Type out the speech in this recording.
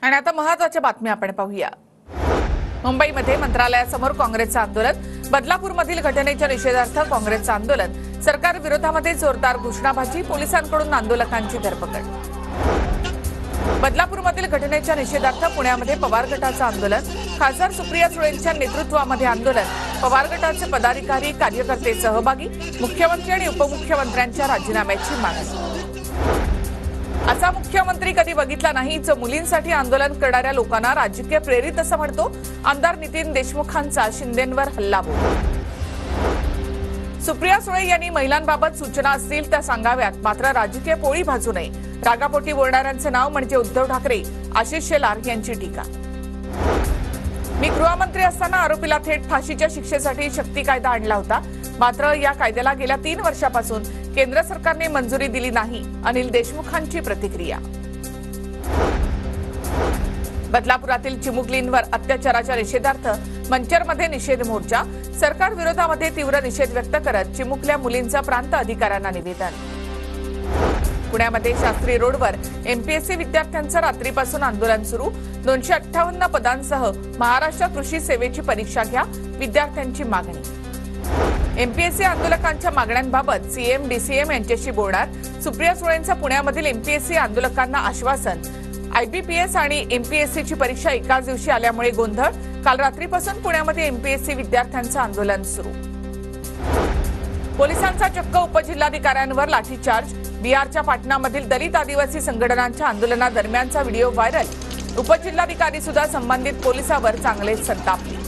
आणि आता महत्त्वाच्या बातम्या आपण पाहूया। मुंबईमध्ये मंत्रालयासमोर काँग्रेसचं आंदोलन, बदलापूरमधील घटनेच्या निषेधार्थ काँग्रेसचं आंदोलन, सरकार विरोधामध्ये जोरदार घोषणाबाजी, पोलिसांकडून आंदोलकांची धरपकड। बदलापूरमधील घटनेच्या निषेधार्थ पुण्यामध्ये पवार गटाचं आंदोलन, खासदार सुप्रिया सुळेंच्या नेतृत्वामध्ये आंदोलन, पवार गटाचे पदाधिकारी कार्यकर्ते सहभागी, मुख्यमंत्री आणि उपमुख्यमंत्र्यांच्या राजीनाम्याची मागणी। असा मुख्यमंत्री कधी बघितला नाही जो मुलींसाठी आंदोलन करणाऱ्या लोकांना राजकीय प्रेरित असं म्हणतो आमदार नितीन देशमुखांचा शिंदेंवर हल्लाबोल। सुप्रिया सुळे यांनी महिलांबाबत सूचना असतील त्या सांगाव्यात, मात्र राजकीय पोळी भाजू नये। रागापोटी बोलणाऱ्यांचे नाव म्हणजे उद्धव ठाकरे, आशिष शेलार यांची टीका। मी गृहमंत्री असताना आरोपीला थेट फाशीच्या शिक्षेसाठी शक्ती कायदा आणला होता, मात्र या कायद्याला गेल्या 3 वर्षापासून केंद्र सरकारने मंजुरी दिली नाही, अनिल देशमुखांची प्रतिक्रिया। बदलापुरातील चिमुकलींवर अत्याचाराच्या निषेधार्थ मंचरमध्ये निषेध मोर्चा, सरकार विरोधामध्ये तीव्र निषेध व्यक्त करत चिमुकल्या मुलींचा प्रांत अधिकाऱ्यांना निवेदन। पुण्यामध्ये शास्त्री रोडवर एमपीएससी विद्यार्थ्यांचं रात्रीपासून आंदोलन सुरू, 258 पदांसह महाराष्ट्र कृषी सेवेची परीक्षा घ्या, विद्यार्थ्यांची मागणी। एमपीएससी आंदोलकांच्या मागण्यांबाबत सीएम डीसीएम यांच्याशी बोलणार, सुप्रिया सुळेंचं पुण्यामधील एमपीएससी आंदोलकांना आश्वासन। आयबीपीएस आणि एमपीएससीची परीक्षा एकाच दिवशी आल्यामुळे गोंधळ, काल रात्रीपासून पुण्यामध्ये एमपीएससी विद्यार्थ्यांचं आंदोलन सुरू। पोलिसांचा चक्क उपजिल्हाधिकाऱ्यांवर लाठीचार्ज, बिहारच्या पाटणामधील दलित आदिवासी संघटनांच्या आंदोलनादरम्यानचा व्हिडिओ व्हायरल, उपजिल्हाधिकारी सुद्धा संबंधित पोलिसावर चांगलेच संतापले।